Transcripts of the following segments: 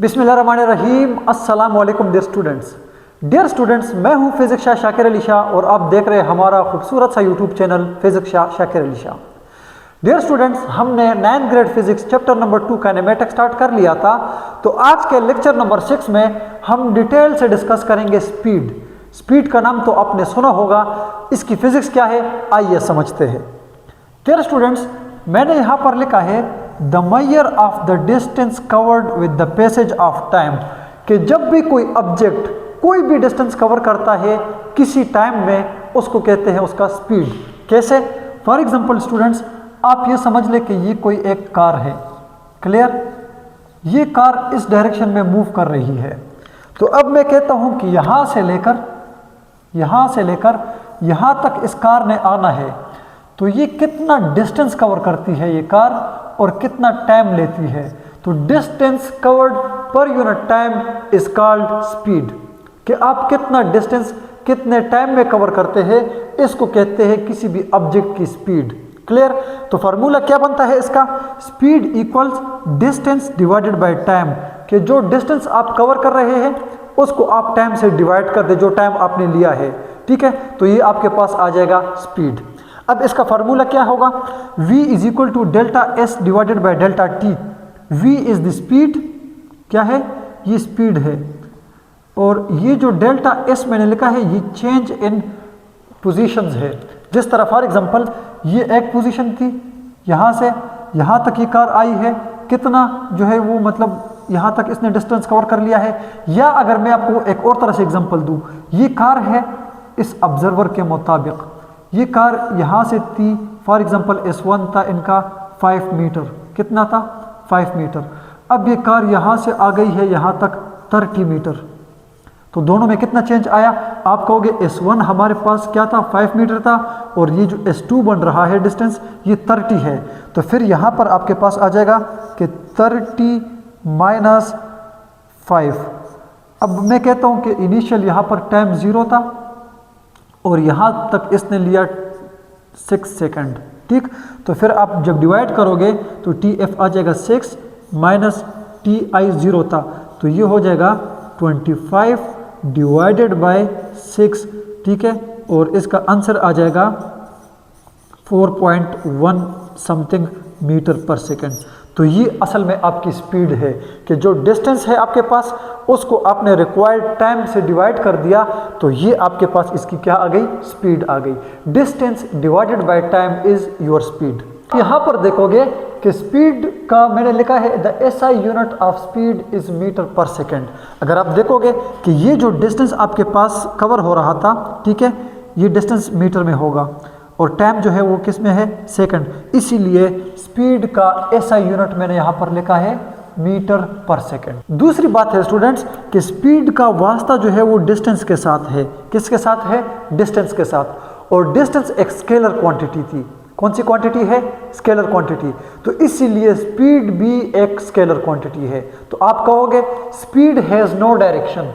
बिस्मिल्लाहिर्रहमानिर्रहीम। अस्सलाम वालेकुम डियर स्टूडेंट्स, मैं हूं फिजिक्स शाह शाकिर अली शाह और आप देख रहे हैं हमारा खूबसूरत सा YouTube channel physics Shah Shakir Ali Shah. Dear students, हमने 9th grade physics chapter number 2 kinematics start कर लिया था। तो आज के लेक्चर नंबर 6 में हम डिटेल से डिस्कस करेंगे स्पीड का नाम तो आपने सुना होगा, इसकी फिजिक्स क्या है आइए समझते हैं। डियर स्टूडेंट्स, मैंने यहाँ पर लिखा है the measure of the distance covered with the passage of time, कि जब भी कोई ऑब्जेक्ट कोई भी डिस्टेंस कवर करता है किसी टाइम में, उसको कहते हैं उसका स्पीड। कैसे? फॉर एग्जांपल स्टूडेंट्स, आप ये समझ ले कि ये कोई एक कार है, क्लियर? ये कार इस डायरेक्शन में मूव कर रही है। तो अब मैं कहता हूँ कि यहाँ से लेकर यहाँ तक इस कार ने आना है, तो ये कितना डिस्टेंस कवर करती है ये कार और कितना टाइम लेती है। तो distance covered per unit time is called speed, कि आप कितना डिस्टेंस कितने टाइम में कवर करते हैं, इसको कहते हैं किसी भी ऑब्जेक्ट की स्पीड। क्लियर? तो फार्मूला क्या बनता है इसका? Speed equals distance divided by time, कि जो डिस्टेंस आप कवर कर रहे हैं उसको आप टाइम से डिवाइड कर दे, जो टाइम आपने लिया है। ठीक है, तो ये आपके पास आ जाएगा स्पीड। अब इसका फार्मूला क्या होगा? v is equal to delta S divided by delta T. v is the speed, क्या है? ये स्पीड है, और ये जो डेल्टा एस मैंने लिखा है ये चेंज इन पोजीशंस है। जिस तरह फॉर एग्जांपल ये एक पोजीशन थी, यहाँ से यहाँ तक ये कार आई है, कितना जो है वो मतलब यहाँ तक इसने डिस्टेंस कवर कर लिया है। या अगर मैं आपको एक और तरह से एग्जांपल दूँ, ये कार है इस ऑब्जर्वर के मुताबिक, ये कार यहाँ से थी, फॉर एग्जांपल S1 था इनका 5 मीटर, कितना था? 5 मीटर। अब ये कार यहाँ से आ गई है यहाँ तक 30 मीटर, तो दोनों में कितना चेंज आया? आप कहोगे S1 हमारे पास क्या था? 5 मीटर था, और ये जो S2 बन रहा है डिस्टेंस ये 30 है। तो फिर यहाँ पर आपके पास आ जाएगा कि 30 माइनस 5। अब मैं कहता हूँ कि इनिशियल यहाँ पर टाइम 0 था और यहाँ तक इसने लिया 6 सेकंड। ठीक, तो फिर आप जब डिवाइड करोगे तो TF आ जाएगा 6 माइनस TI 0 था, तो ये हो जाएगा 25 डिवाइडेड बाय 6। ठीक है, और इसका आंसर आ जाएगा 4.1 समथिंग मीटर पर सेकेंड। तो ये असल में आपकी स्पीड है, कि जो डिस्टेंस है आपके पास उसको आपने रिक्वायर्ड टाइम से डिवाइड कर दिया, तो ये आपके पास इसकी क्या आ गई? स्पीड आ गई। Distance divided by time is your speed. यहाँ पर देखोगे कि स्पीड का मैंने लिखा है the SI unit of speed is metre per second. अगर आप देखोगे कि ये जो डिस्टेंस आपके पास कवर हो रहा था, ठीक है, ये डिस्टेंस मीटर में होगा और टाइम जो है वो किस में है? सेकंड। इसीलिए स्पीड का SI यूनिट मैंने यहाँ पर लिखा है मीटर पर सेकंड। दूसरी बात है स्टूडेंट्स कि स्पीड का वास्ता जो है वो डिस्टेंस के साथ है। किसके साथ है? डिस्टेंस के साथ। और डिस्टेंस एक स्केलर क्वांटिटी थी। कौन सी क्वांटिटी है? Scalar quantity. तो इसीलिए स्पीड भी एक स्केलर क्वांटिटी है। तो आप कहोगे speed has no direction,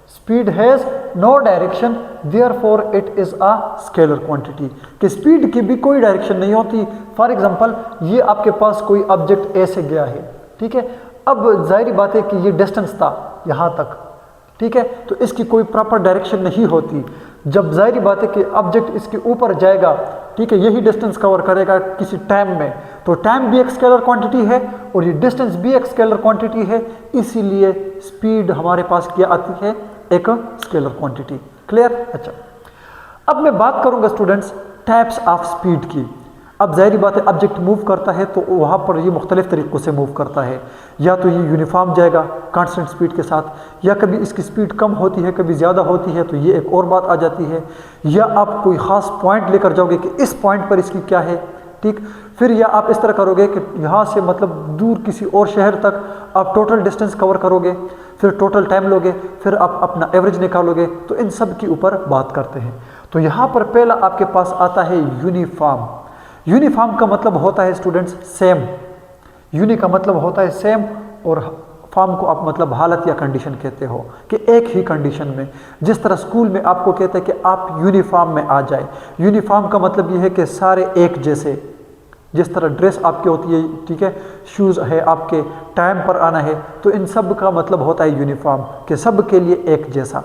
speed has no direction therefore it is a scalar quantity, कि स्पीड की भी कोई डायरेक्शन नहीं होती। फॉर एग्जांपल ये आपके पास कोई ऑब्जेक्ट ए से गया है, ठीक है, अब जाहिर बात है कि ये डिस्टेंस था यहाँ तक, ठीक है, तो इसकी कोई प्रॉपर डायरेक्शन नहीं होती। जब जाहिर बात है कि ऑब्जेक्ट इसके ऊपर जाएगा, ठीक है, यही डिस्टेंस कवर करेगा किसी टाइम में, तो टाइम भी एक स्केलर क्वांटिटी है और ये डिस्टेंस भी एक स्केलर क्वांटिटी है। इसीलिए स्पीड हमारे पास क्या आती है? एक स्केलर क्वांटिटी। क्लियर? अच्छा, अब मैं बात करूंगा स्टूडेंट्स टाइप्स ऑफ स्पीड की। अब जाहिर बात है ऑब्जेक्ट मूव करता है तो वहाँ पर ये मुख्तलिफ तरीक़ों से मूव करता है। या तो ये यूनिफॉर्म जाएगा कांस्टेंट स्पीड के साथ, या कभी इसकी स्पीड कम होती है कभी ज़्यादा होती है, तो ये एक और बात आ जाती है। या आप कोई ख़ास पॉइंट लेकर जाओगे कि इस पॉइंट पर इसकी क्या है, ठीक, फिर या आप इस तरह करोगे कि यहाँ से मतलब दूर किसी और शहर तक आप टोटल डिस्टेंस कवर करोगे, फिर टोटल टाइम लोगे, फिर आप अपना एवरेज निकालोगे। तो इन सब के ऊपर बात करते हैं। तो यहाँ पर पहला आपके पास आता है यूनिफॉर्म। यूनिफॉर्म का मतलब होता है स्टूडेंट्स सेम। यूनि का मतलब होता है सेम, और फॉर्म को आप मतलब हालत या कंडीशन कहते हो, कि एक ही कंडीशन में। जिस तरह स्कूल में आपको कहते हैं कि आप यूनिफॉर्म में आ जाए, यूनिफॉर्म का मतलब ये है कि सारे एक जैसे, जिस तरह ड्रेस आपकी होती है, ठीक है, शूज़ है आपके, टाइम पर आना है, तो इन सब का मतलब होता है यूनिफॉर्म, कि सब के लिए एक जैसा।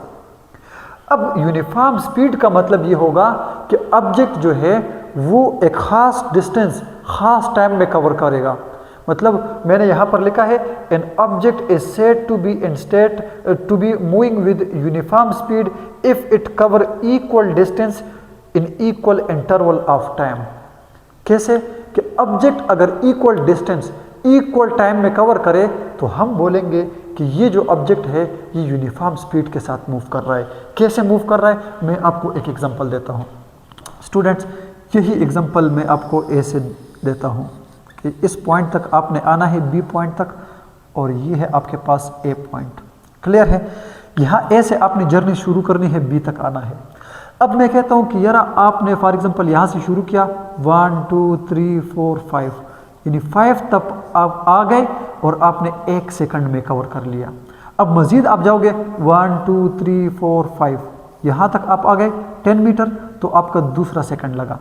अब यूनिफॉर्म स्पीड का मतलब ये होगा कि ऑब्जेक्ट जो है वो एक ख़ास डिस्टेंस ख़ास टाइम में कवर करेगा। मतलब मैंने यहाँ पर लिखा है an object is said to be in state to be moving with uniform speed if it cover equal distance in equal interval of time. कैसे कि ऑब्जेक्ट अगर इक्वल डिस्टेंस इक्वल टाइम में कवर करे तो हम बोलेंगे कि ये जो ऑब्जेक्ट है ये यूनिफॉर्म स्पीड के साथ मूव कर रहा है। कैसे मूव कर रहा है, मैं आपको एक एग्जांपल देता हूँ। स्टूडेंट्स, यही एग्जांपल मैं आपको ए से देता हूँ कि इस पॉइंट तक आपने आना है बी पॉइंट तक, और ये है आपके पास ए पॉइंट। क्लियर है? यहाँ ए से आपने जर्नी शुरू करनी है, बी तक आना है। अब मैं कहता हूँ कि यार आपने फॉर एग्जांपल यहाँ से शुरू किया 1 2 3 4 5, यानी 5 तक आप आ गए और आपने 1 सेकंड में कवर कर लिया। अब मज़ीद आप जाओगे 1 2 3 4 5, यहाँ तक आप आ गए 10 मीटर, तो आपका दूसरा सेकंड लगा।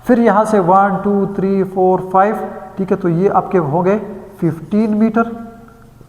फिर यहाँ से 1 2 3 4 5, ठीक है, तो ये आपके हो गए 15 मीटर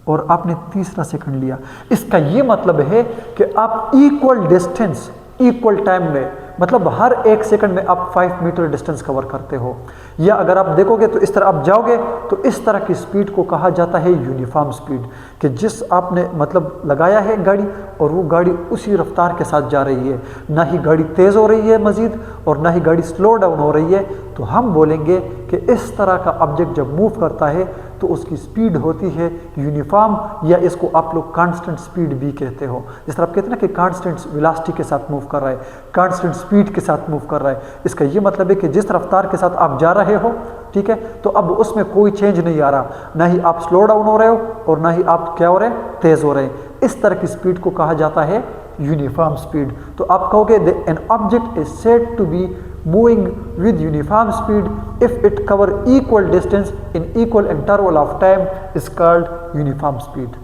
और आपने तीसरा सेकंड लिया। इसका ये मतलब है कि आप इक्वल डिस्टेंस इक्वल टाइम में, मतलब हर 1 सेकंड में आप 5 मीटर डिस्टेंस कवर करते हो। या अगर आप देखोगे तो इस तरह आप जाओगे तो इस तरह की स्पीड को कहा जाता है यूनिफॉर्म स्पीड, कि जिस आपने मतलब लगाया है गाड़ी और वो गाड़ी उसी रफ्तार के साथ जा रही है, ना ही गाड़ी तेज़ हो रही है मज़ीद और ना ही गाड़ी स्लो डाउन हो रही है। तो हम बोलेंगे कि इस तरह का ऑब्जेक्ट जब मूव करता है तो उसकी स्पीड होती है यूनिफॉर्म, या इसको आप लोग कांस्टेंट स्पीड भी कहते हो। जिस तरह आप कहते हैं ना कि कांस्टेंट वेलोसिटी के साथ मूव कर रहा है, कांस्टेंट स्पीड के साथ मूव कर रहा है, इसका ये मतलब है कि जिस रफ्तार के साथ आप जा रहे हो, ठीक है, तो अब उसमें कोई चेंज नहीं आ रहा, ना ही आप स्लो डाउन हो रहे हो और ना ही आप क्या हो रहे हैं, तेज़ हो रहे हैं। इस तरह की स्पीड को कहा जाता है यूनिफॉर्म स्पीड। तो आप कहोगे an object is said to be moving with uniform speed if it cover equal distance in equal interval of time is called uniform speed.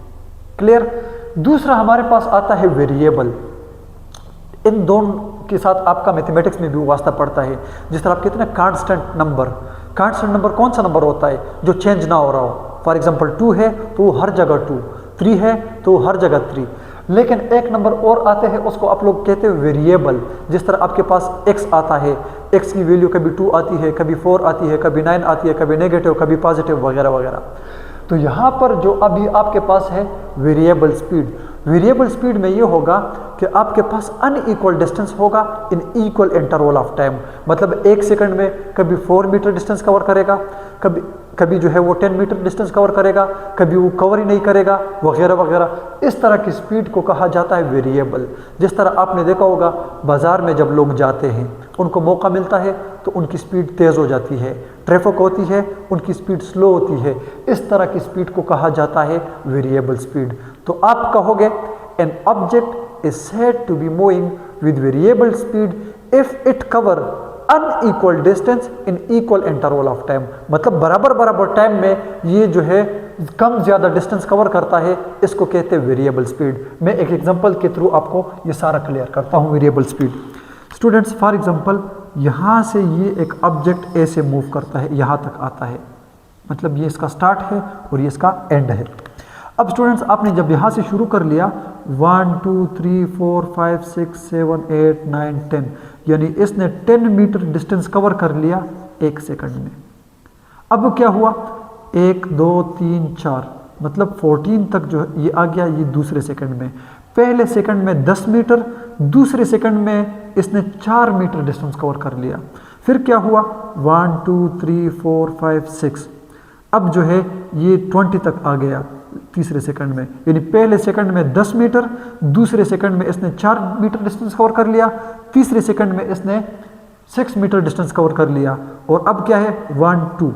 Clear? दूसरा हमारे पास आता है वेरिएबल। इन दोनों के साथ आपका मैथमेटिक्स में भी वास्ता पड़ता है। जिस तरह आप कहते हैं ना कांस्टेंट नंबर, कांस्टेंट नंबर कौन सा नंबर होता है जो चेंज ना हो रहा हो। फॉर एग्जांपल 2 है तो हर जगह 2, 3 है तो हर जगह 3। लेकिन एक नंबर और आते हैं, उसको आप लोग कहते हैं वेरिएबल। जिस तरह आपके पास x आता है, x की वैल्यू कभी 2 आती है, कभी 4 आती है, कभी 9 आती है, कभी नेगेटिव, कभी पॉजिटिव वगैरह वगैरह। तो यहाँ पर जो अभी आपके पास है वेरिएबल स्पीड, वेरिएबल स्पीड में ये होगा कि आपके पास अनइक्वल डिस्टेंस होगा इन इक्वल इंटरवल ऑफ टाइम। मतलब 1 सेकंड में कभी 4 मीटर डिस्टेंस कवर करेगा, कभी जो है वो 10 मीटर डिस्टेंस कवर करेगा, कभी वो कवर ही नहीं करेगा वगैरह वगैरह। इस तरह की स्पीड को कहा जाता है वेरिएबल। जिस तरह आपने देखा होगा बाज़ार में जब लोग जाते हैं, उनको मौका मिलता है तो उनकी स्पीड तेज़ हो जाती है, ट्रैफिक होती है उनकी स्पीड स्लो होती है। इस तरह की स्पीड को कहा जाता है वेरिएबल स्पीड। तो आप कहोगे an object is said to be moving with variable speed if it cover unequal distance in equal interval of time. मतलब बराबर बराबर टाइम में ये जो है कम ज़्यादा डिस्टेंस कवर करता है, इसको कहते हैं वेरिएबल स्पीड। मैं एक एग्जांपल के थ्रू आपको ये सारा क्लियर करता हूँ variable speed. Students, for example यहाँ से ये एक ऑब्जेक्ट ए से मूव करता है, यहाँ तक आता है, मतलब ये इसका स्टार्ट है और ये इसका एंड है। अब स्टूडेंट्स, आपने जब यहाँ से शुरू कर लिया 1 2 3 4 5 6 7 8 9 10, यानी इसने 10 मीटर डिस्टेंस कवर कर लिया 1 सेकंड में। अब क्या हुआ, 1 2 3 4, मतलब 14 तक जो ये आ गया ये दूसरे सेकंड में। पहले सेकंड में 10 मीटर, दूसरे सेकंड में इसने 4 मीटर डिस्टेंस कवर कर लिया। फिर क्या हुआ 1 2 3 4 5 6, अब जो है ये 20 तक आ gaya तीसरे सेकंड में। यानी पहले सेकंड में 10 मीटर, दूसरे सेकंड में इसने 4 मीटर डिस्टेंस कवर कर लिया, तीसरे सेकंड में इसने 6 मीटर डिस्टेंस कवर कर लिया। और अब क्या है 1 2,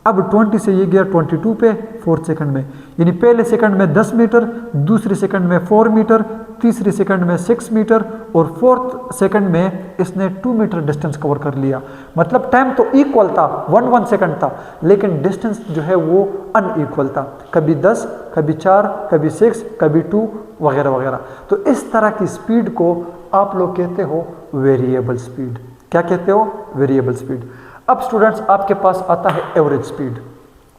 अब 20 से ये गया 22 पे 4 सेकंड में। यानी पहले सेकंड में 10 मीटर, दूसरे सेकंड में 4 मीटर, तीसरे सेकंड में 6 मीटर और फोर्थ सेकंड में इसने 2 मीटर डिस्टेंस कवर कर लिया। मतलब टाइम तो इक्वल था, 1 सेकंड था, लेकिन डिस्टेंस जो है वो अनइक्वल था। कभी 10, कभी 4, कभी 6, कभी 2 वगैरह वगैरह। तो इस तरह की स्पीड को आप लोग कहते हो वेरिएबल स्पीड। क्या कहते हो? Variable speed. अब स्टूडेंट्स आपके पास आता है एवरेज स्पीड।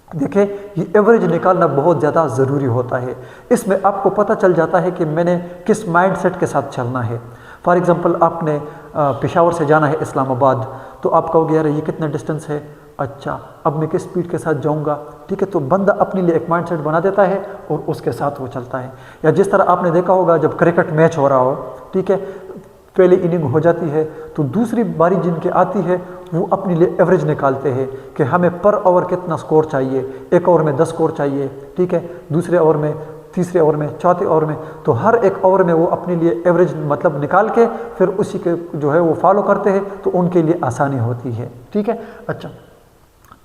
देखिए ये एवरेज निकालना बहुत ज़्यादा ज़रूरी होता है। इसमें आपको पता चल जाता है कि मैंने किस माइंडसेट के साथ चलना है। फॉर एग्जांपल आपने पेशावर से जाना है इस्लामाबाद, तो आप कहोगे यार ये कितना डिस्टेंस है, अच्छा अब मैं किस स्पीड के साथ जाऊंगा, ठीक है। तो बंदा अपने लिए एक माइंडसेट बना देता है और उसके साथ वो चलता है। या जिस तरह आपने देखा होगा जब क्रिकेट मैच हो रहा हो, ठीक है, पहली इनिंग हो जाती है तो दूसरी बारी जिनके आती है वो अपने लिए एवरेज निकालते हैं कि हमें पर ओवर कितना स्कोर चाहिए, एक ओवर में 10 स्कोर चाहिए, ठीक है, दूसरे ओवर में, तीसरे ओवर में, चौथे ओवर में। तो हर एक ओवर में वो अपने लिए एवरेज मतलब निकाल के फिर उसी के जो है वो फॉलो करते हैं, तो उनके लिए आसानी होती है, ठीक है। अच्छा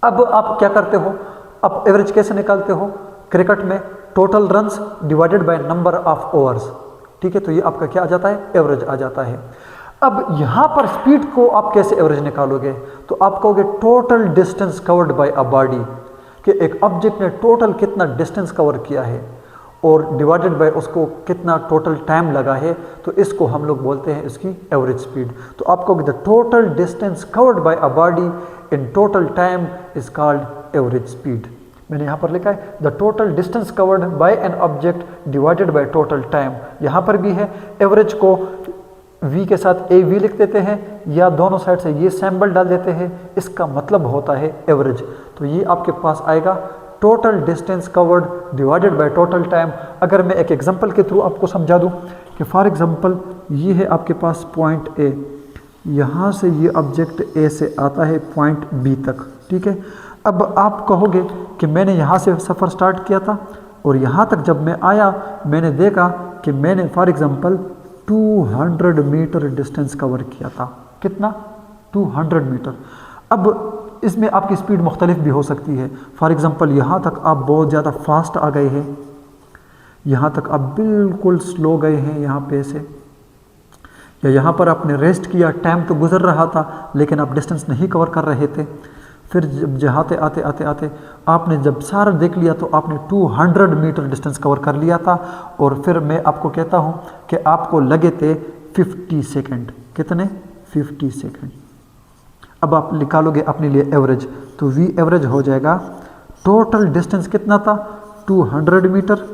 अब आप क्या करते हो, आप एवरेज कैसे निकालते हो? क्रिकेट में total runs divided by number of overs, ठीक है। तो ये आपका क्या आ जाता है, एवरेज आ जाता है। अब यहाँ पर स्पीड को आप कैसे एवरेज निकालोगे? तो आप कहोगे total distance covered by a body, कि एक ऑब्जेक्ट ने टोटल कितना डिस्टेंस कवर किया है और डिवाइडेड बाय उसको कितना टोटल टाइम लगा है, तो इसको हम लोग बोलते हैं इसकी एवरेज स्पीड। तो आप कहोगे the total distance covered by a body in total time is called average speed. मैंने यहाँ पर लिखा है the total distance covered by an object divided by total time. यहाँ पर भी है, एवरेज को वी के साथ ए वी लिख देते हैं या दोनों साइड से ये सिंबल डाल देते हैं, इसका मतलब होता है एवरेज। तो ये आपके पास आएगा total distance covered divided by total time. अगर मैं एक एग्जांपल के थ्रू आपको समझा दूं कि फॉर एग्जांपल ये है आपके पास पॉइंट ए, यहाँ से ये ऑब्जेक्ट ए से आता है पॉइंट बी तक, ठीक है। अब आप कहोगे कि मैंने यहाँ से सफ़र स्टार्ट किया था और यहाँ तक जब मैं आया मैंने देखा कि मैंने for example 200 metre distance cover किया था। कितना? 200 मीटर। अब इसमें आपकी स्पीड मुख्तलिफ भी हो सकती है। फॉर एग्जांपल यहाँ तक आप बहुत ज़्यादा फास्ट आ गए हैं, यहाँ तक आप बिल्कुल स्लो गए हैं यहाँ पे से, या यहाँ पर आपने रेस्ट किया, टाइम तो गुजर रहा था लेकिन आप डिस्टेंस नहीं कवर कर रहे थे। फिर जब जहाँ आते आते आते आपने जब सारा देख लिया तो आपने 200 मीटर डिस्टेंस कवर कर लिया था। और फिर मैं आपको कहता हूँ कि आपको लगे थे 50 सेकंड। कितने? 50 सेकंड। अब आप निकालोगे अपने लिए एवरेज, तो वी एवरेज हो जाएगा टोटल डिस्टेंस कितना था 200 मीटर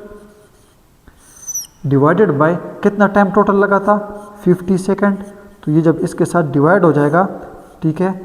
डिवाइडेड बाय कितना टाइम टोटल लगा था 50 सेकंड। तो ये जब इसके साथ डिवाइड हो जाएगा, ठीक है,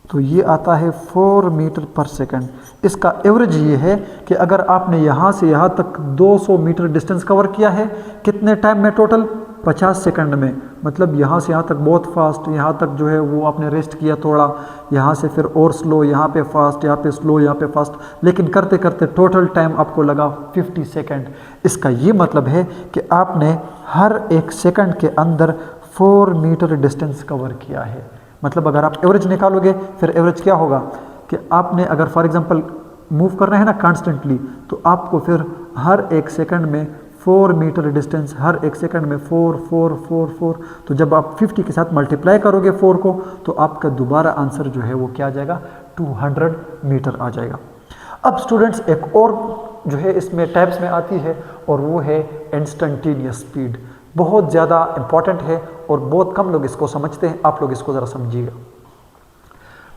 तो ये आता है 4 मीटर पर सेकंड। इसका एवरेज ये है कि अगर आपने यहाँ से यहाँ तक 200 मीटर डिस्टेंस कवर किया है कितने टाइम में? टोटल 50 सेकंड में। मतलब यहाँ से यहाँ तक बहुत फास्ट, यहाँ तक जो है वो आपने रेस्ट किया थोड़ा, यहाँ से फिर और स्लो, यहाँ पे फास्ट, यहाँ पे स्लो, यहाँ पे फास्ट, लेकिन करते करते टोटल टाइम आपको लगा 50 सेकंड। इसका ये मतलब है कि आपने हर एक सेकंड के अंदर 4 मीटर डिस्टेंस कवर किया है। मतलब अगर आप एवरेज निकालोगे फिर एवरेज क्या होगा कि आपने अगर फॉर एग्जांपल मूव कर रहे हैं ना कांस्टेंटली, तो आपको फिर हर एक सेकंड में 4 मीटर डिस्टेंस, हर एक सेकंड में 4 4 4 4। तो जब आप 50 के साथ मल्टीप्लाई करोगे 4 को, तो आपका दोबारा आंसर जो है वो क्या आ जाएगा? 200 मीटर आ जाएगा। अब स्टूडेंट्स एक और जो है इसमें टाइप्स में आती है और वो है इंस्टेंटेनियस स्पीड। बहुत ज़्यादा इम्पॉर्टेंट है और बहुत कम लोग इसको समझते हैं। आप लोग इसको ज़रा समझिएगा।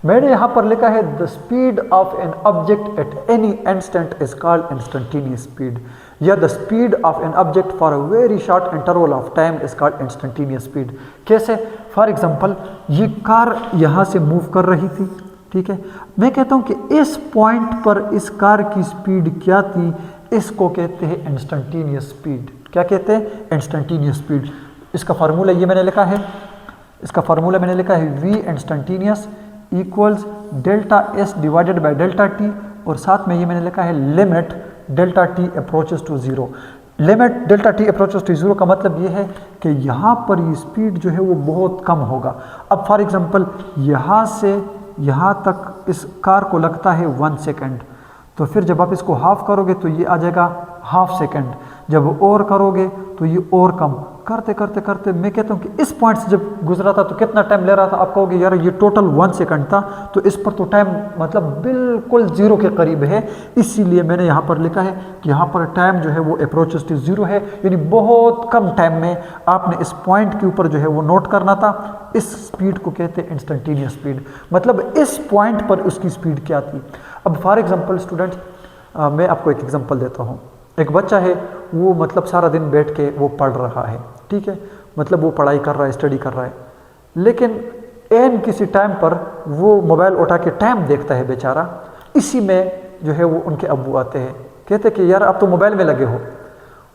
मैंने यहाँ पर लिखा है the speed of an object at any instant is called instantaneous speed, या the speed of an object for a very short interval of time is called instantaneous speed. कैसे? फॉर एग्जांपल ये कार यहाँ से move कर रही थी, ठीक है, मैं कहता हूँ कि इस पॉइंट पर इस कार की स्पीड क्या थी? इसको कहते हैं इंस्टेंटेनियस स्पीड। क्या कहते हैं? Instantaneous speed. इसका फार्मूला ये मैंने लिखा है, इसका फार्मूला मैंने लिखा है V instantaneous equals delta S divided by delta T, और साथ में ये मैंने लिखा है limit delta T approaches to zero. Limit delta T approaches to zero का मतलब ये है कि यहाँ पर ये स्पीड जो है वो बहुत कम होगा। अब फॉर एग्जांपल यहाँ से यहाँ तक इस कार को लगता है 1 सेकंड, तो फिर जब आप इसको हाफ करोगे तो ये आ जाएगा ½ सेकंड, जब और करोगे तो ये और कम, करते करते करते मैं कहता हूँ कि इस पॉइंट से जब गुजरा था तो कितना टाइम ले रहा था, आप कहोगे यार ये टोटल 1 सेकंड था, तो इस पर तो टाइम मतलब बिल्कुल ज़ीरो के करीब है। इसीलिए मैंने यहाँ पर लिखा है कि यहाँ पर टाइम जो है वो अप्रोचेस टू ज़ीरो है, यानी बहुत कम टाइम में आपने इस पॉइंट के ऊपर जो है वो नोट करना था। इस स्पीड को कहते हैं इंस्टेंटेनियस स्पीड, मतलब इस पॉइंट पर उसकी स्पीड क्या थी। अब फॉर एग्जाम्पल स्टूडेंट, मैं आपको एक एग्जांपल देता हूँ। एक बच्चा है, वो मतलब सारा दिन बैठ के वो पढ़ रहा है, ठीक है, मतलब वो पढ़ाई कर रहा है, स्टडी कर रहा है, लेकिन एन किसी टाइम पर वो मोबाइल उठा के टाइम देखता है बेचारा। इसी में जो है वो उनके अब्बू आते हैं, कहते कि यार आप तो मोबाइल में लगे हो।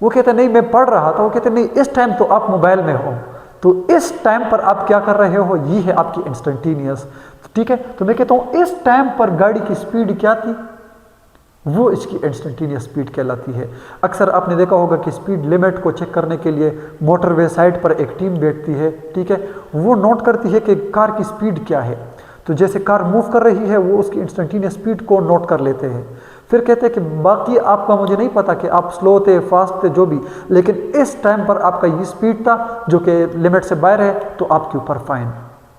वो कहते नहीं मैं पढ़ रहा था। वो कहते नहीं इस टाइम तो आप मोबाइल में हो, तो इस टाइम पर आप क्या कर रहे हो, ये है आपकी इंस्टेंटेनियस, ठीक है। तो मैं कहता हूँ इस टाइम पर गाड़ी की स्पीड क्या थी, वो इसकी इंस्टेंटेनियस स्पीड कहलाती है। अक्सर आपने देखा होगा कि स्पीड लिमिट को चेक करने के लिए मोटरवे साइड पर एक टीम बैठती है, ठीक है, वो नोट करती है कि कार की स्पीड क्या है। तो जैसे कार मूव कर रही है वो उसकी इंस्टेंटेनियस स्पीड को नोट कर लेते हैं। फिर कहते हैं कि बाकी आपका मुझे नहीं पता कि आप स्लो थे, फास्ट थे, जो भी, लेकिन इस टाइम पर आपका ये स्पीड था जो कि लिमिट से बाहर है, तो आपके ऊपर फाइन,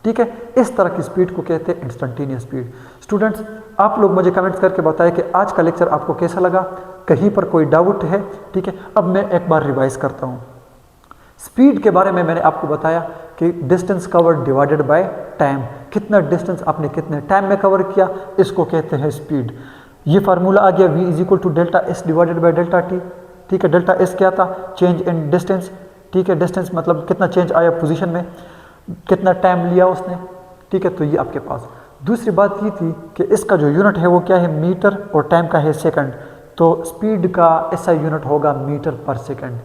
ठीक है। इस तरह की स्पीड को कहते हैं इंस्टेंटेनियस स्पीड। स्टूडेंट्स, आप लोग मुझे कमेंट्स करके बताएं कि आज का लेक्चर आपको कैसा लगा, कहीं पर कोई डाउट है, ठीक है। अब मैं एक बार रिवाइज करता हूँ। स्पीड के बारे में मैंने आपको बताया कि distance covered divided by time, कितना डिस्टेंस आपने कितने टाइम में कवर किया, इसको कहते हैं स्पीड। ये फार्मूला आ गया v is equal to delta S divided by delta T, ठीक है। डेल्टा एस क्या था, चेंज इन डिस्टेंस, ठीक है, डिस्टेंस मतलब कितना चेंज आया पोजीशन में, कितना टाइम लिया उसने, ठीक है। तो ये आपके पास। दूसरी बात ये थी कि इसका जो यूनिट है वो क्या है, मीटर, और टाइम का है सेकंड, तो स्पीड का ऐसा यूनिट होगा मीटर पर सेकंड।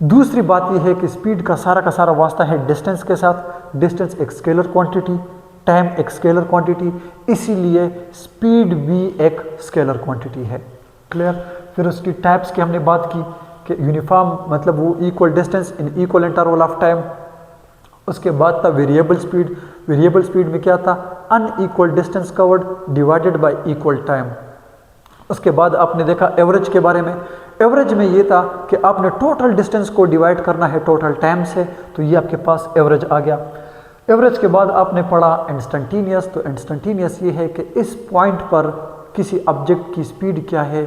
दूसरी बात ये है कि स्पीड का सारा वास्ता है डिस्टेंस के साथ। डिस्टेंस एक स्केलर क्वांटिटी, टाइम एक स्केलर क्वांटिटी, इसीलिए स्पीड भी एक स्केलर क्वांटिटी है। क्लियर। फिर उसकी टाइप्स की हमने बात की कि यूनिफॉर्म मतलब वो equal distance in equal interval of time. उसके बाद था वेरिएबल स्पीड। वेरिएबल स्पीड में क्या था, unequal distance covered divided y equal time. उसके बाद आपने देखा एवरेज के बारे में। एवरेज में ये था कि आपने टोटल डिस्टेंस को डिवाइड करना है टोटल टाइम से, तो ये आपके पास एवरेज आ गया। एवरेज के बाद आपने पढ़ा इंस्टेंटेनियस। तो इंस्टेंटेनियस ये है कि इस पॉइंट पर किसी ऑब्जेक्ट की स्पीड क्या है,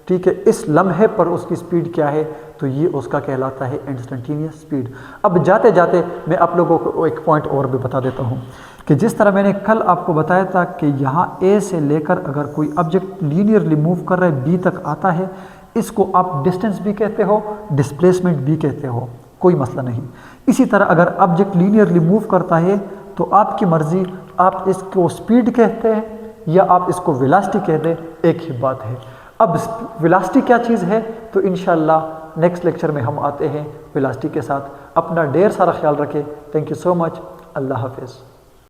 ठीक है, इस लम्हे पर उसकी स्पीड क्या है, तो ये उसका कहलाता है इंस्टेंटेनियस स्पीड। अब जाते जाते मैं आप लोगों को एक पॉइंट और भी बता देता हूँ कि जिस तरह मैंने कल आपको बताया था कि यहाँ ए से लेकर अगर कोई ऑब्जेक्ट लीनियरली मूव कर रहा है बी तक आता है, इसको आप डिस्टेंस भी कहते हो, डिस्प्लेसमेंट भी कहते हो, कोई मसला नहीं। इसी तरह अगर ऑब्जेक्ट लीनियरली मूव करता है तो आपकी मर्ज़ी, आप इसको स्पीड कहते हैं या आप इसको वेलोसिटी कहते हैं, एक ही बात है। अब वेलोसिटी क्या चीज़ है, तो इंशाल्लाह नेक्स्ट लेक्चर में हम आते हैं वेलोसिटी के साथ। अपना ढेर सारा ख्याल रखें। Thank you so much. अल्लाह हाफिज़।